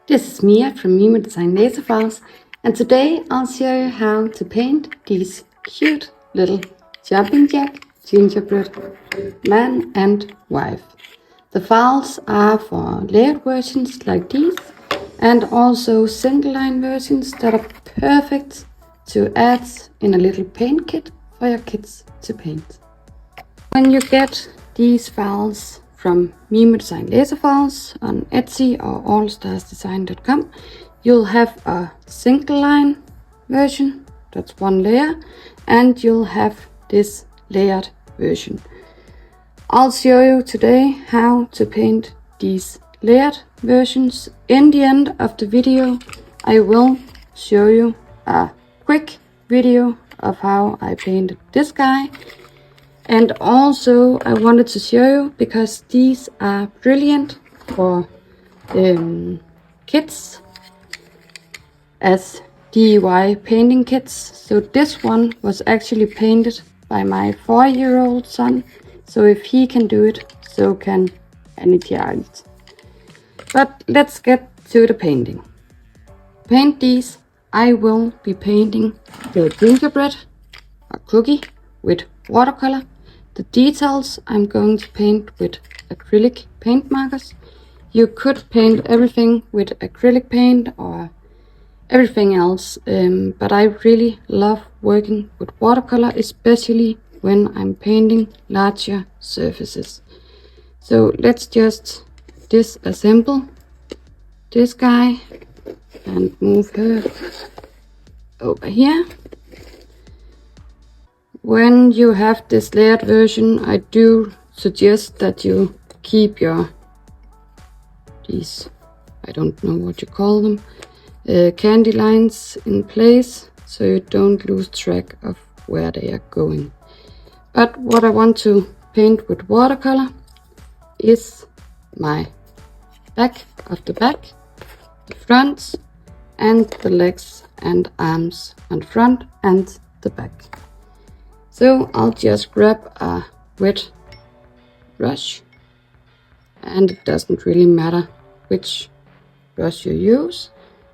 This is Mia from Mimo Design Laser Files, and today I'll show you how to paint these cute little jumping jack gingerbread man and wife. The files are for layered versions like these, and also single line versions that are perfect to add in a little paint kit for your kids to paint. When you get these files from Mimo Design Laser Files on Etsy or allstarsdesign.com, you'll have a single line version, that's one layer, and you'll have this layered version. I'll show you today how to paint these layered versions. In the end of the video, I will show you a quick video of how I painted this guy. And also I wanted to show you, because these are brilliant for kids as DIY painting kits. So this one was actually painted by my 4-year-old son. So if he can do it, so can any child. But let's get to the painting. Paint these, I will be painting the gingerbread, a cookie, with watercolor. The details I'm going to paint with acrylic paint markers. You could paint everything with acrylic paint or everything else, but I really love working with watercolor, especially when I'm painting larger surfaces. So let's just disassemble this guy and move her over here. When you have this layered version, I do suggest that you keep these, I don't know what you call them, candy lines in place, so you don't lose track of where they are going. But what I want to paint with watercolor is my back of the back, the front, and the legs and arms on front and the back. So I'll just grab a wet brush, and it doesn't really matter which brush you use,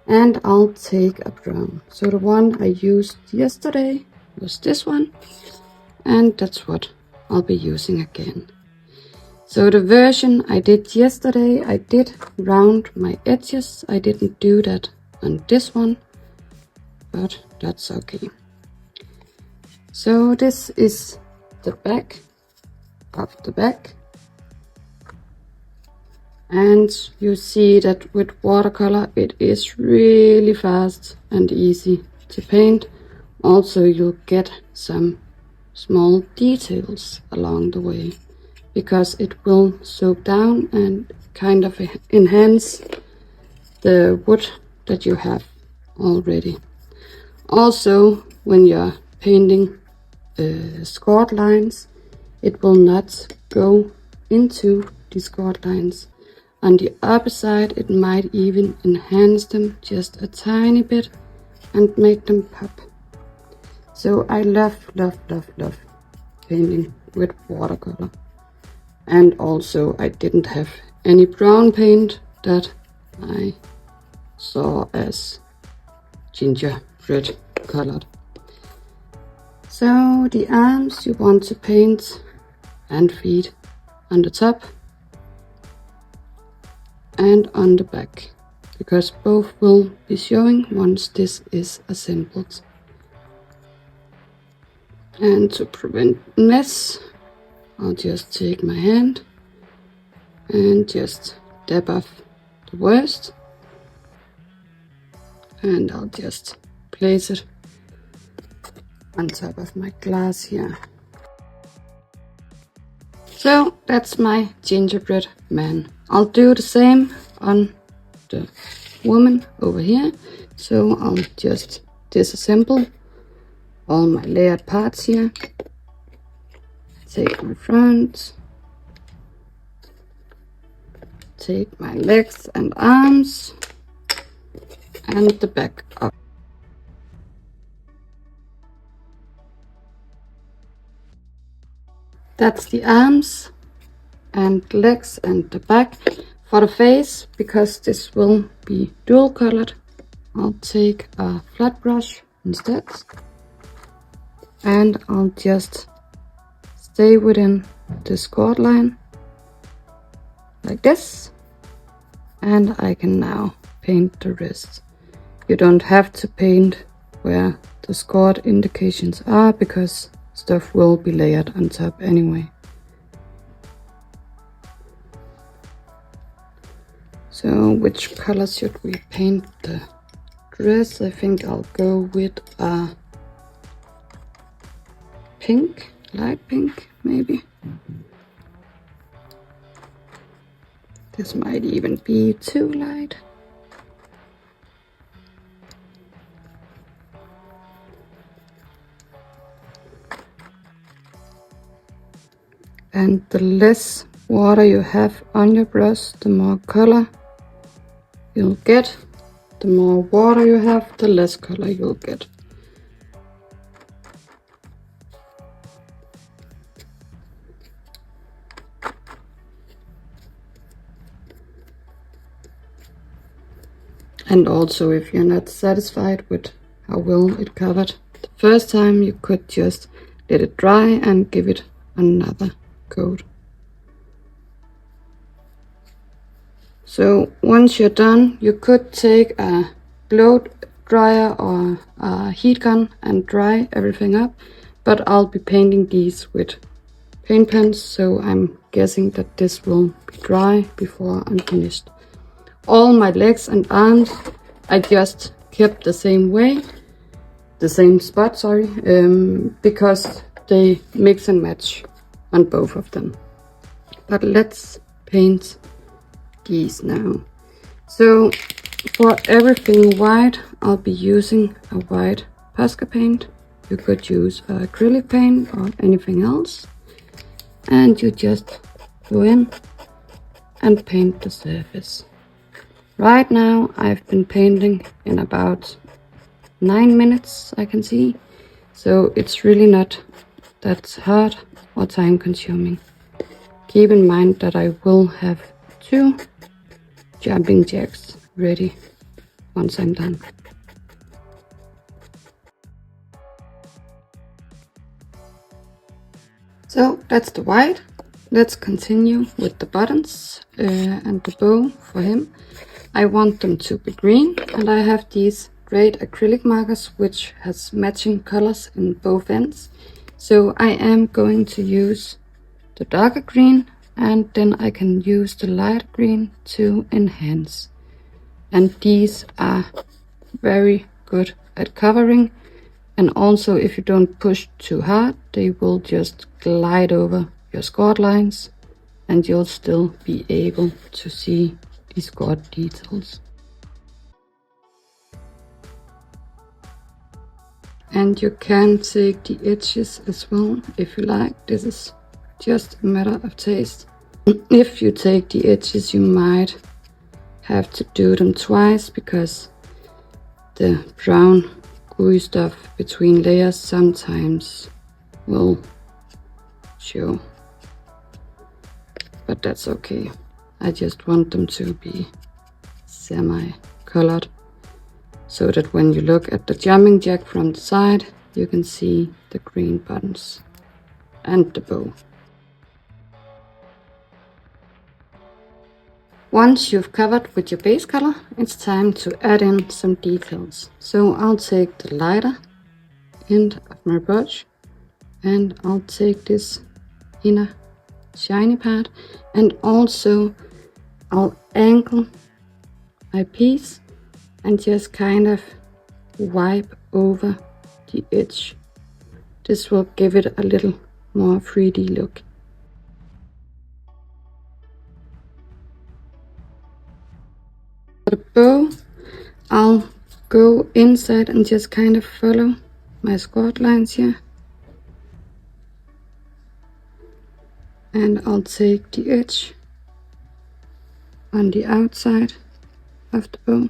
and I'll take a brown. So the one I used yesterday was this one, and that's what I'll be using again. So the version I did yesterday, I did round my edges. I didn't do that on this one, but that's okay. So this is the back of the back, and you see that with watercolor it is really fast and easy to paint. Also, you'll get some small details along the way, because it will soak down and kind of enhance the wood that you have already. Also, when you're painting scored lines, it will not go into the scored lines. On the opposite, it might even enhance them just a tiny bit and make them pop. So I love painting with watercolor. And also I didn't have any brown paint that I saw as gingerbread colored. So the arms you want to paint, and feet on the top and on the back, because both will be showing once this is assembled. And to prevent mess, I'll just take my hand and just dab off the worst, and I'll just place it on top of my glass here. So that's my gingerbread man. I'll do the same on the woman over here. So I'll just disassemble all my layered parts here. Take my front, take my legs and arms, and the back up. That's the arms and legs and the back. For the face, because this will be dual colored, I'll take a flat brush instead, and I'll just stay within the scored line like this, and I can now paint the rest. You don't have to paint where the scored indications are, because stuff will be layered on top anyway. So which color should we paint the dress? I think I'll go with a pink, light pink maybe. This might even be too light. And the less water you have on your brush, the more color you'll get. The more water you have, the less color you'll get. And also, if you're not satisfied with how well it covered the first time, you could just let it dry and give it another coat. So once you're done, you could take a blow dryer or a heat gun and dry everything up, but I'll be painting these with paint pens, so I'm guessing that this will be dry before I'm finished. All my legs and arms I just kept the same way, the same spot, sorry, because they mix and match on both of them. But let's paint these now. So for everything white, I'll be using a white Posca paint. You could use acrylic paint or anything else, and you just go in and paint the surface. Right now I've been painting in about 9 minutes, I can see, so it's really not that hard or time consuming. Keep in mind that I will have 2 jumping jacks ready once I'm done. So that's the white. Let's continue with the buttons and the bow for him. I want them to be green, and I have these great acrylic markers which has matching colors in both ends. So I am going to use the darker green, and then I can use the light green to enhance. And these are very good at covering, and also if you don't push too hard, they will just glide over your scored lines and you'll still be able to see the scored details. And you can take the edges as well if you like. This is just a matter of taste. If you take the edges, you might have to do them twice because the brown gooey stuff between layers sometimes will show. But that's okay. I just want them to be semi-colored so that when you look at the jumping jack from the side, you can see the green buttons and the bow. Once you've covered with your base color, it's time to add in some details. So I'll take the lighter end of my brush and I'll take this inner shiny part, and also I'll angle my piece and just kind of wipe over the edge. This will give it a little more 3D look. For the bow, I'll go inside and just kind of follow my scored lines here. And I'll take the edge on the outside of the bow,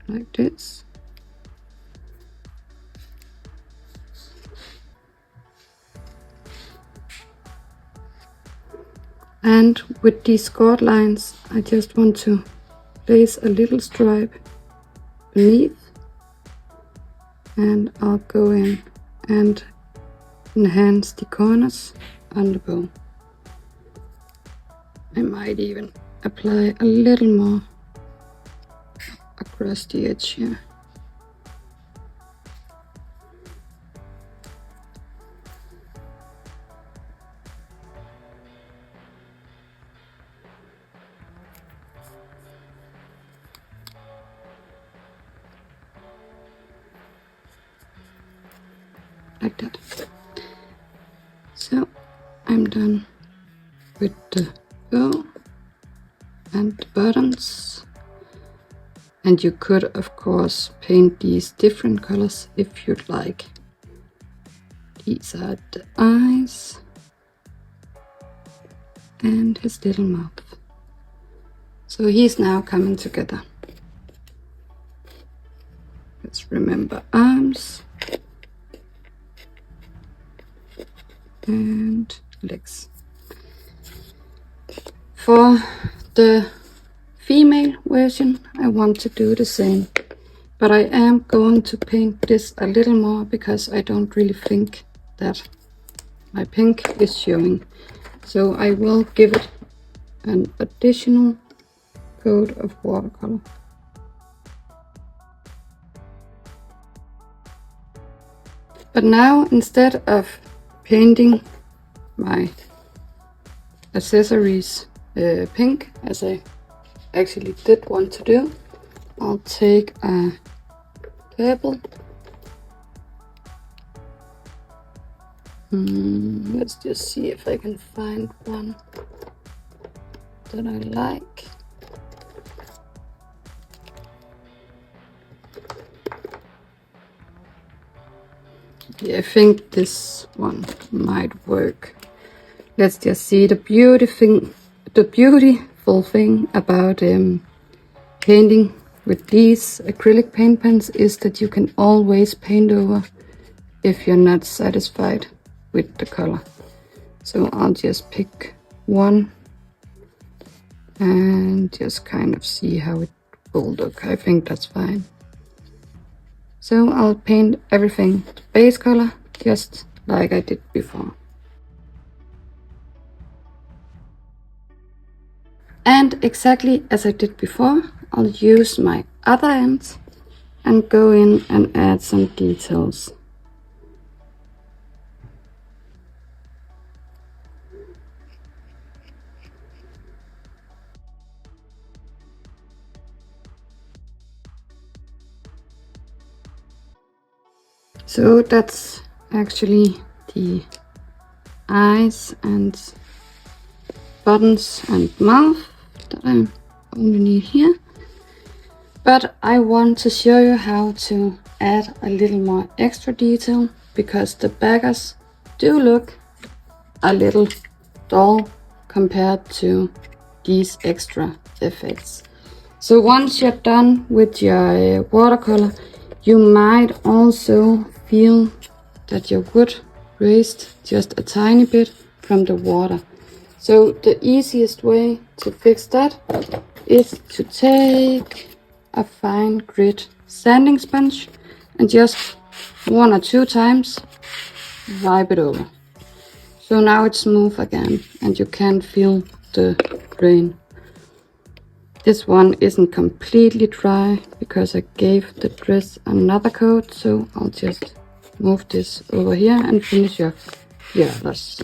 like this. And with these scored lines, I just want to place a little stripe beneath, and I'll go in and enhance the corners on the bow. I might even apply a little more across the edge here. Like that. So I'm done with the bow and the buttons. And you could of course paint these different colors if you'd like. These are the eyes and his little mouth. So he's now coming together. Let's remember arms and legs. For the female version, I want to do the same, but I am going to paint this a little more because I don't really think that my pink is showing. So I will give it an additional coat of watercolor. But now, instead of painting my accessories pink, as I actually did want to do, I'll take a purple. Let's just see if I can find one that I like. Yeah, I think this one might work. Let's just see. The beautiful thing about painting with these acrylic paint pens is that you can always paint over if you're not satisfied with the color. So I'll just pick one and just kind of see how it will look. I think that's fine. So I'll paint everything base color, just like I did before. And exactly as I did before, I'll use my other end and go in and add some details. So that's actually the eyes and buttons and mouth that I only need here. But I want to show you how to add a little more extra detail, because the backers do look a little dull compared to these extra effects. So once you're done with your watercolor, you might also feel that your wood raised just a tiny bit from the water. So the easiest way to fix that is to take a fine grit sanding sponge and just 1 or 2 times wipe it over. So now it's smooth again and you can feel the grain. This one isn't completely dry because I gave the dress another coat, so I'll just move this over here and finish off the others.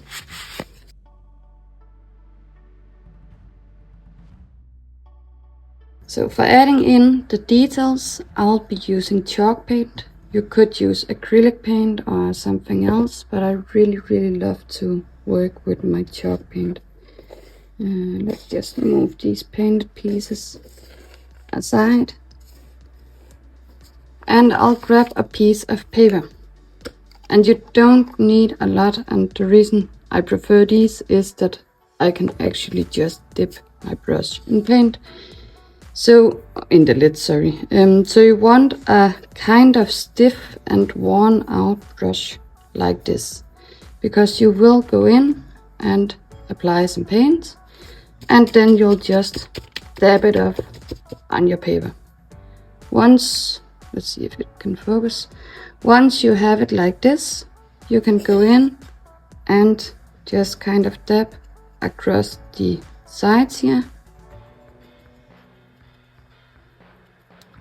So for adding in the details, I'll be using chalk paint. You could use acrylic paint or something else, but I really love to work with my chalk paint. Let's just move these painted pieces aside. And I'll grab a piece of paper. And you don't need a lot, and the reason I prefer these is that I can actually just dip my brush in paint. So, in the lid, sorry. So you want a kind of stiff and worn out brush like this, because you will go in and apply some paint, and then you'll just dab it off on your paper. Once, let's see if it can focus. Once you have it like this, you can go in and just kind of dab across the sides here.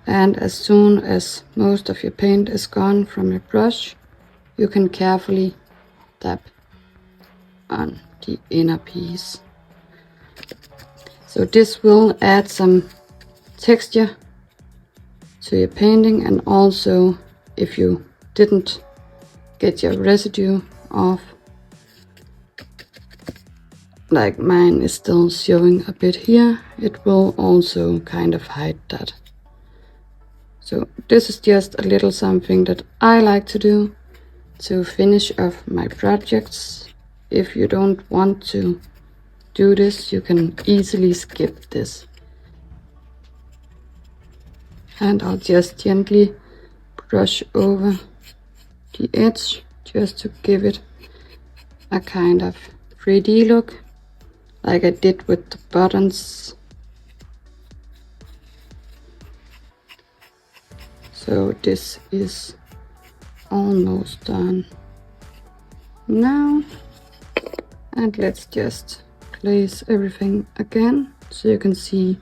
And as soon as most of your paint is gone from your brush, you can carefully dab on the inner piece. So this will add some texture to your painting, and also if you didn't get your residue off, like mine is still showing a bit here, it will also kind of hide that. So this is just a little something that I like to do to finish off my projects. If you don't want to do this, you can easily skip this. And I'll just gently brush over the edge just to give it a kind of 3D look, like I did with the buttons. So this is almost done now. And let's just place everything again so you can see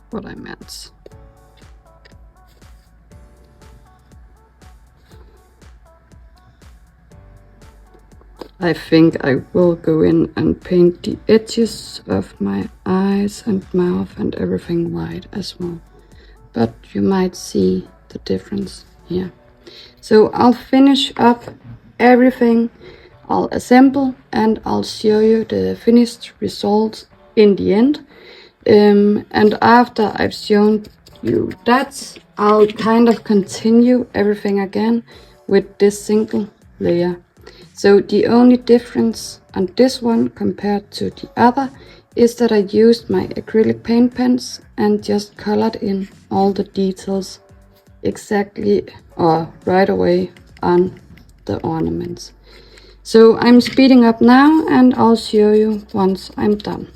what I meant. I think I will go in and paint the edges of my eyes and mouth and everything white as well. But you might see the difference here. So I'll finish up everything, I'll assemble, and I'll show you the finished result in the end. And after I've shown you that, I'll kind of continue everything again with this single layer. So the only difference on this one compared to the other is that I used my acrylic paint pens and just colored in all the details exactly or right away on the ornaments. So I'm speeding up now and I'll show you once I'm done.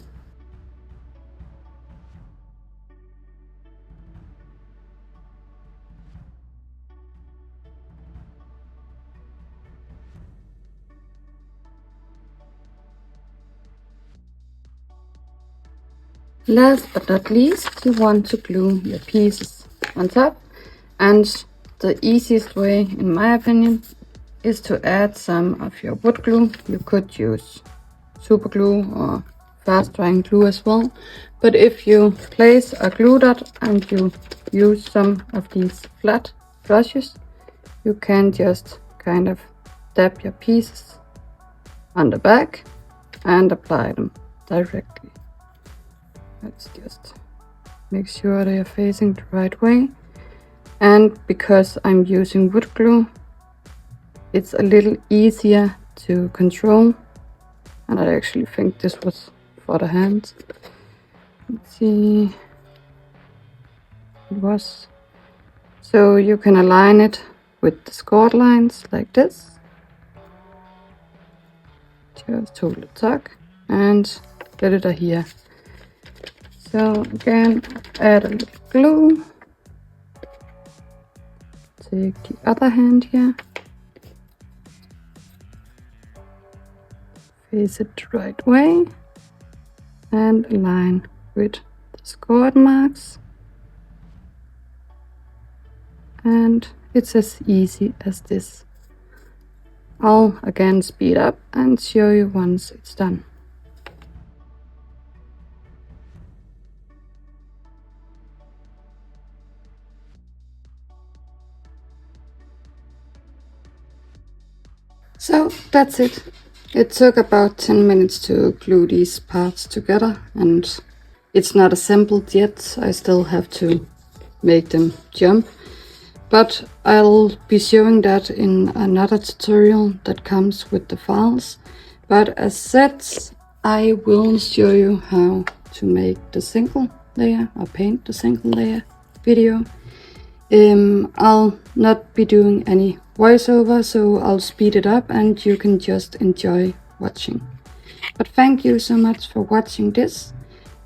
Last but not least, you want to glue your pieces on top, and the easiest way, in my opinion, is to add some of your wood glue. You could use super glue or fast drying glue as well, but if you place a glue dot and you use some of these flat brushes, you can just kind of dab your pieces on the back and apply them directly. Let's just make sure they are facing the right way. And because I'm using wood glue, it's a little easier to control. And I actually think this was for the hands. Let's see. It was. So you can align it with the scored lines like this. Just hold the tuck and let it adhere. So again, add a little glue. Take the other hand here. Face it the right way. And align with the scored marks. And it's as easy as this. I'll again speed up and show you once it's done. So that's it. It took about 10 minutes to glue these parts together, and it's not assembled yet. I still have to make them jump, but I'll be showing that in another tutorial that comes with the files. But as said, I will show you how to make the single layer or paint the single layer video. I'll not be doing any voiceover, so I'll speed it up and you can just enjoy watching. But thank you so much for watching this.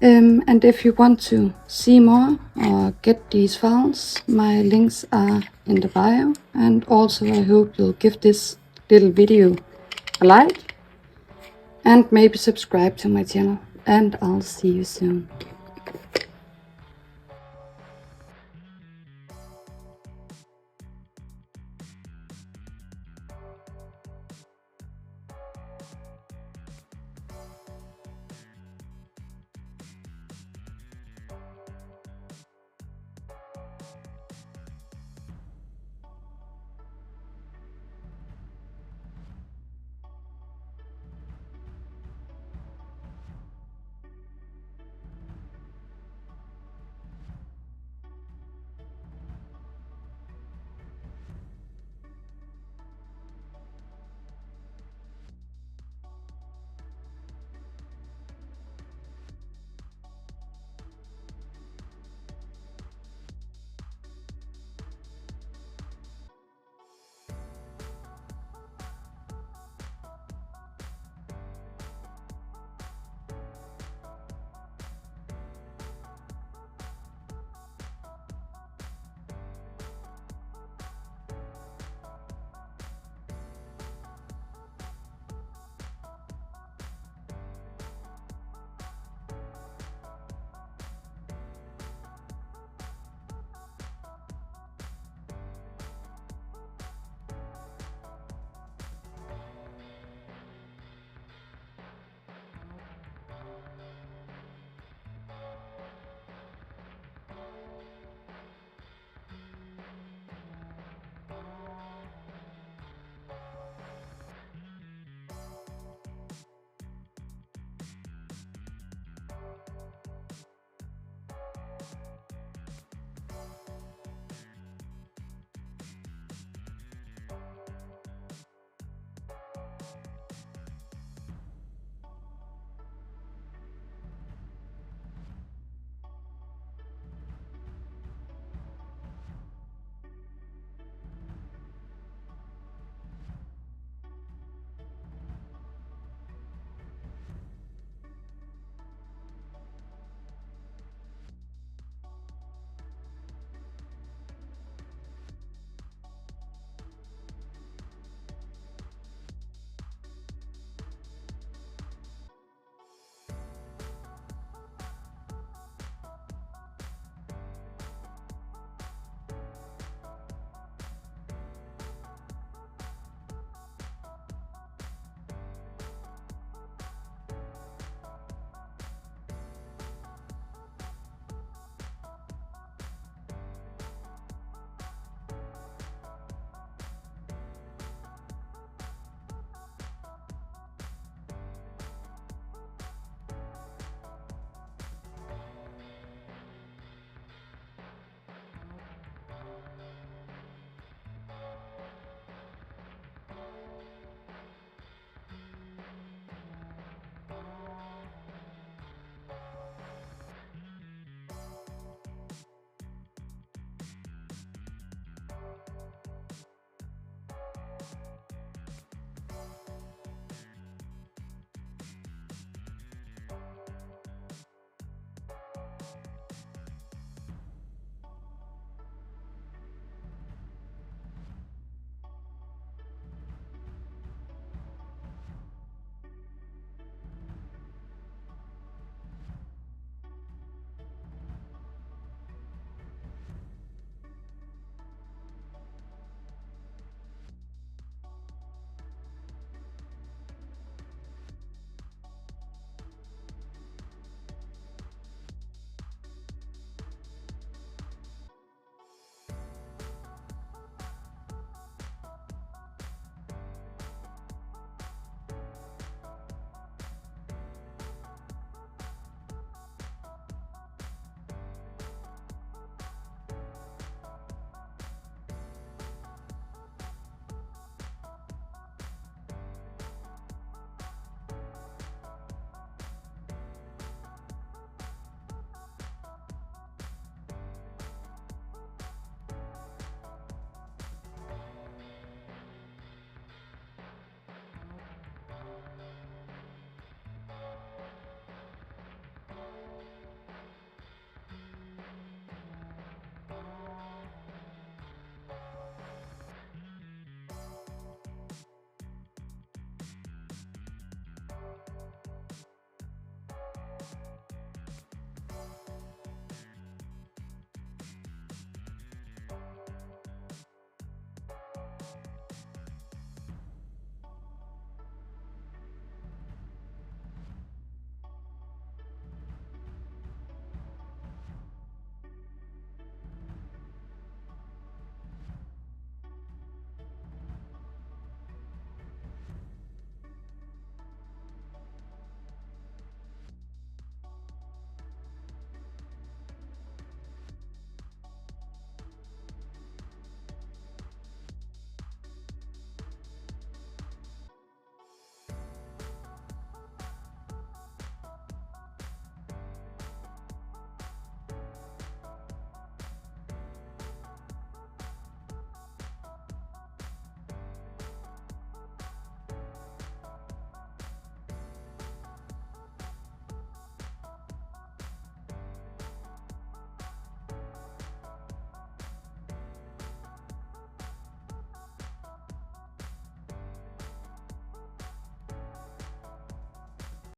And if you want to see more or get these files, my links are in the bio. And also I hope you'll give this little video a like and maybe subscribe to my channel. And I'll see you soon.